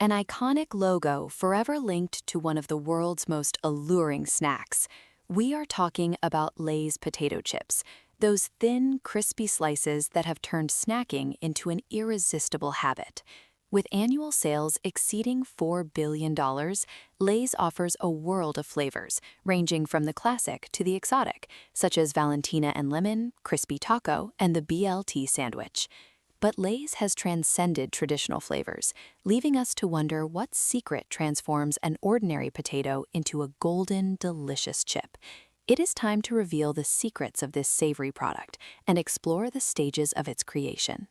an iconic logo forever linked to one of the world's most alluring snacks. We are talking about Lay's potato chips, those thin, crispy slices that have turned snacking into an irresistible habit. With annual sales exceeding $4 billion, Lay's offers a world of flavors, ranging from the classic to the exotic, such as Valentina and Lemon, Crispy Taco, and the BLT sandwich. But Lay's has transcended traditional flavors, leaving us to wonder what secret transforms an ordinary potato into a golden, delicious chip. It is time to reveal the secrets of this savory product and explore the stages of its creation.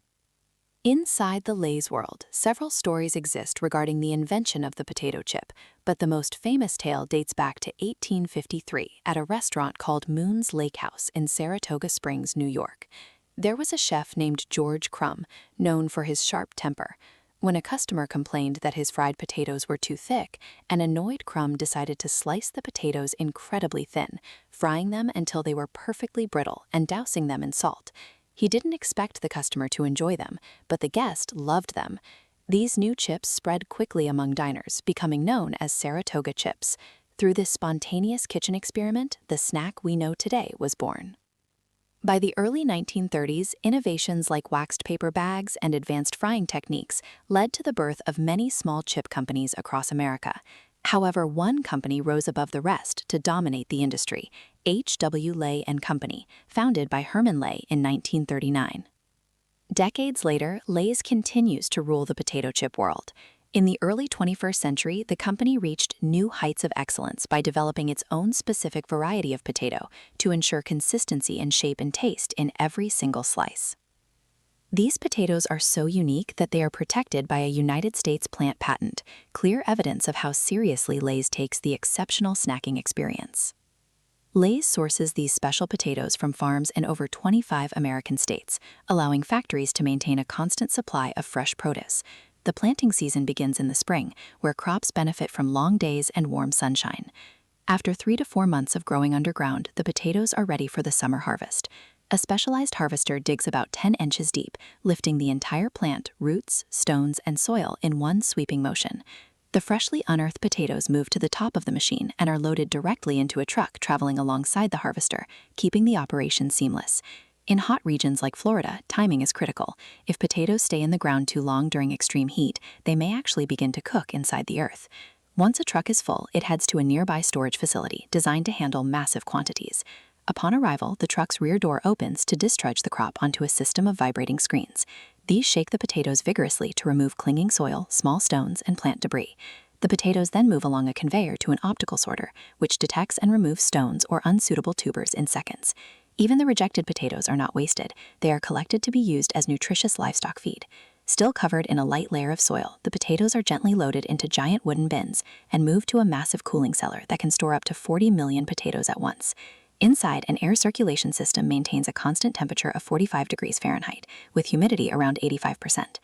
Inside the Lay's world, several stories exist regarding the invention of the potato chip, but the most famous tale dates back to 1853 at a restaurant called Moon's Lake House in Saratoga Springs, New York. There was a chef named George Crumb, known for his sharp temper. When a customer complained that his fried potatoes were too thick, an annoyed Crumb decided to slice the potatoes incredibly thin, frying them until they were perfectly brittle and dousing them in salt. He didn't expect the customer to enjoy them, but the guest loved them. These new chips spread quickly among diners, becoming known as Saratoga chips. Through this spontaneous kitchen experiment, the snack we know today was born. By the early 1930s, innovations like waxed paper bags and advanced frying techniques led to the birth of many small chip companies across America. However, one company rose above the rest to dominate the industry, H.W. Lay and Company, founded by Herman Lay in 1939. Decades later, Lay's continues to rule the potato chip world. In the early 21st century, the company reached new heights of excellence by developing its own specific variety of potato to ensure consistency in shape and taste in every single slice. These potatoes are so unique that they are protected by a United States plant patent, clear evidence of how seriously Lay's takes the exceptional snacking experience. Lay's sources these special potatoes from farms in over 25 American states, allowing factories to maintain a constant supply of fresh produce. The planting season begins in the spring, where crops benefit from long days and warm sunshine. After 3 to 4 months of growing underground, the potatoes are ready for the summer harvest. A specialized harvester digs about 10 inches deep, lifting the entire plant, roots, stones, and soil in one sweeping motion. The freshly unearthed potatoes move to the top of the machine and are loaded directly into a truck traveling alongside the harvester, keeping the operation seamless. In hot regions like Florida, timing is critical. If potatoes stay in the ground too long during extreme heat, they may actually begin to cook inside the earth. Once a truck is full, it heads to a nearby storage facility designed to handle massive quantities. Upon arrival, the truck's rear door opens to discharge the crop onto a system of vibrating screens. These shake the potatoes vigorously to remove clinging soil, small stones, and plant debris. The potatoes then move along a conveyor to an optical sorter, which detects and removes stones or unsuitable tubers in seconds. Even the rejected potatoes are not wasted. They are collected to be used as nutritious livestock feed. Still covered in a light layer of soil, the potatoes are gently loaded into giant wooden bins and moved to a massive cooling cellar that can store up to 40 million potatoes at once. Inside, an air circulation system maintains a constant temperature of 45 degrees Fahrenheit, with humidity around 85%.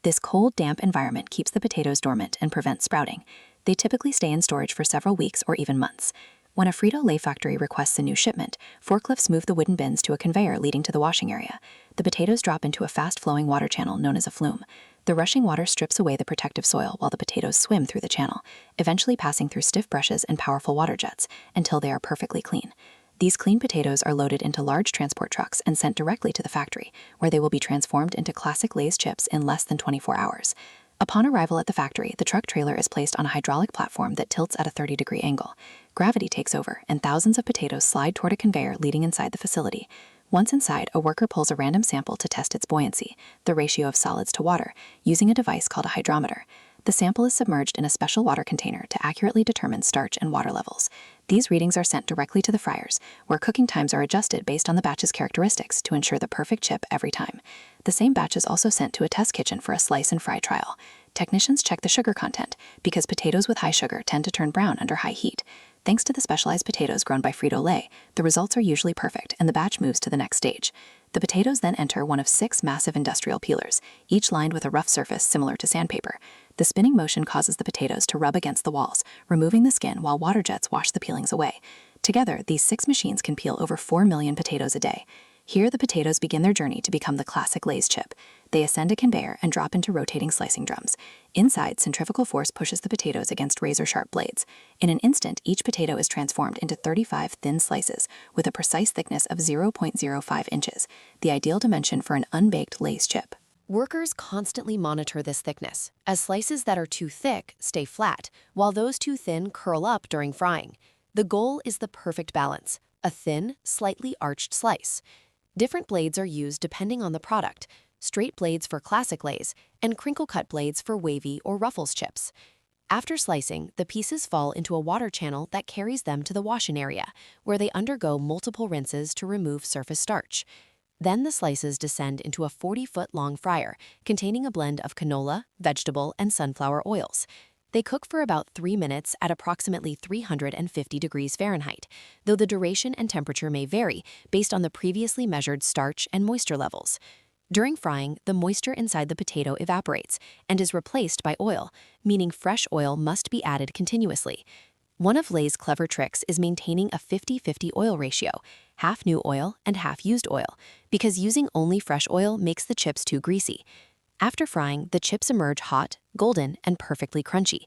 This cold, damp environment keeps the potatoes dormant and prevents sprouting. They typically stay in storage for several weeks or even months. When a Frito-Lay factory requests a new shipment, forklifts move the wooden bins to a conveyor leading to the washing area. The potatoes drop into a fast-flowing water channel known as a flume. The rushing water strips away the protective soil while the potatoes swim through the channel, eventually passing through stiff brushes and powerful water jets until they are perfectly clean. These clean potatoes are loaded into large transport trucks and sent directly to the factory, where they will be transformed into classic Lay's chips in less than 24 hours. Upon arrival at the factory, the truck trailer is placed on a hydraulic platform that tilts at a 30-degree angle. Gravity takes over, and thousands of potatoes slide toward a conveyor leading inside the facility. Once inside, a worker pulls a random sample to test its buoyancy, the ratio of solids to water, using a device called a hydrometer. The sample is submerged in a special water container to accurately determine starch and water levels. These readings are sent directly to the fryers, where cooking times are adjusted based on the batch's characteristics to ensure the perfect chip every time. The same batch is also sent to a test kitchen for a slice and fry trial. Technicians check the sugar content, because potatoes with high sugar tend to turn brown under high heat. Thanks to the specialized potatoes grown by Frito-Lay, the results are usually perfect and the batch moves to the next stage. The potatoes then enter one of 6 massive industrial peelers, each lined with a rough surface similar to sandpaper. The spinning motion causes the potatoes to rub against the walls, removing the skin while water jets wash the peelings away. Together, these 6 machines can peel over 4 million potatoes a day. Here, the potatoes begin their journey to become the classic Lay's chip. They ascend a conveyor and drop into rotating slicing drums. Inside, centrifugal force pushes the potatoes against razor-sharp blades. In an instant, each potato is transformed into 35 thin slices with a precise thickness of 0.05 inches, the ideal dimension for an unbaked Lay's chip. Workers constantly monitor this thickness, as slices that are too thick stay flat, while those too thin curl up during frying. The goal is the perfect balance, a thin, slightly arched slice. Different blades are used depending on the product, straight blades for classic Lay's and crinkle-cut blades for wavy or Ruffles chips. After slicing, the pieces fall into a water channel that carries them to the wash-in area, where they undergo multiple rinses to remove surface starch. Then the slices descend into a 40-foot-long fryer containing a blend of canola, vegetable, and sunflower oils. They cook for about 3 minutes at approximately 350 degrees Fahrenheit, though the duration and temperature may vary based on the previously measured starch and moisture levels. During frying, the moisture inside the potato evaporates and is replaced by oil, meaning fresh oil must be added continuously. One of Lay's clever tricks is maintaining a 50-50 oil ratio, half new oil and half used oil, because using only fresh oil makes the chips too greasy. After frying, the chips emerge hot, golden, and perfectly crunchy.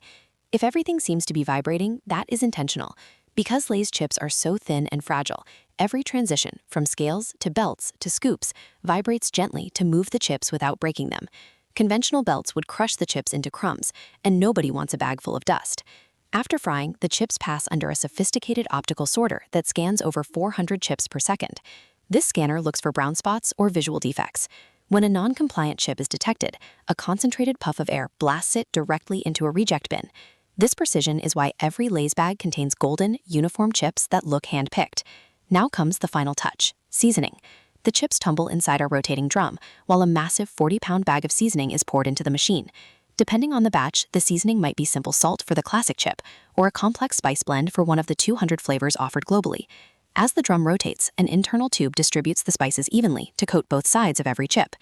If everything seems to be vibrating, that is intentional. Because Lay's chips are so thin and fragile, every transition, from scales to belts to scoops, vibrates gently to move the chips without breaking them. Conventional belts would crush the chips into crumbs, and nobody wants a bag full of dust. After frying, the chips pass under a sophisticated optical sorter that scans over 400 chips per second. This scanner looks for brown spots or visual defects. When a non-compliant chip is detected, a concentrated puff of air blasts it directly into a reject bin. This precision is why every Lay's bag contains golden, uniform chips that look hand-picked. Now comes the final touch, seasoning. The chips tumble inside our rotating drum, while a massive 40-pound bag of seasoning is poured into the machine. Depending on the batch, the seasoning might be simple salt for the classic chip, or a complex spice blend for one of the 200 flavors offered globally. As the drum rotates, an internal tube distributes the spices evenly to coat both sides of every chip.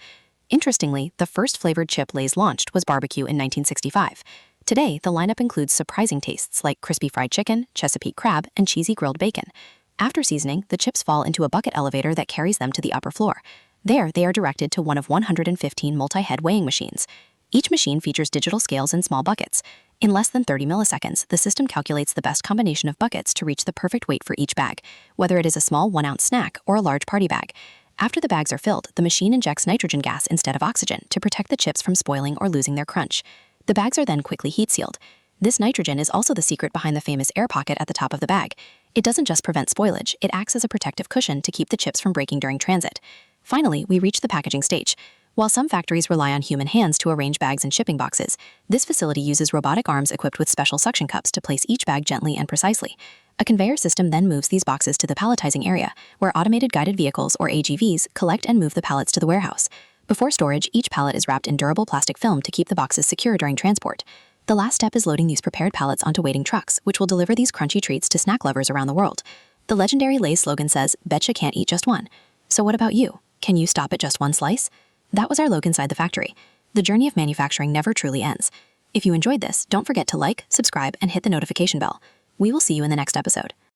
Interestingly, the first flavored chip Lay's launched was barbecue in 1965. Today, the lineup includes surprising tastes like crispy fried chicken, Chesapeake crab, and cheesy grilled bacon. After seasoning, the chips fall into a bucket elevator that carries them to the upper floor. There, they are directed to one of 115 multi-head weighing machines. Each machine features digital scales and small buckets. In less than 30 milliseconds, the system calculates the best combination of buckets to reach the perfect weight for each bag, whether it is a small 1-ounce snack or a large party bag. After the bags are filled, the machine injects nitrogen gas instead of oxygen to protect the chips from spoiling or losing their crunch. The bags are then quickly heat-sealed. This nitrogen is also the secret behind the famous air pocket at the top of the bag. It doesn't just prevent spoilage, it acts as a protective cushion to keep the chips from breaking during transit. Finally, we reach the packaging stage. While some factories rely on human hands to arrange bags in shipping boxes, this facility uses robotic arms equipped with special suction cups to place each bag gently and precisely. A conveyor system then moves these boxes to the palletizing area, where automated guided vehicles, or AGVs, collect and move the pallets to the warehouse. Before storage, each pallet is wrapped in durable plastic film to keep the boxes secure during transport. The last step is loading these prepared pallets onto waiting trucks, which will deliver these crunchy treats to snack lovers around the world. The legendary Lay's slogan says, "Betcha can't eat just one." So what about you? Can you stop at just one slice? That was our look inside the factory. The journey of manufacturing never truly ends. If you enjoyed this, don't forget to like, subscribe, and hit the notification bell. We will see you in the next episode.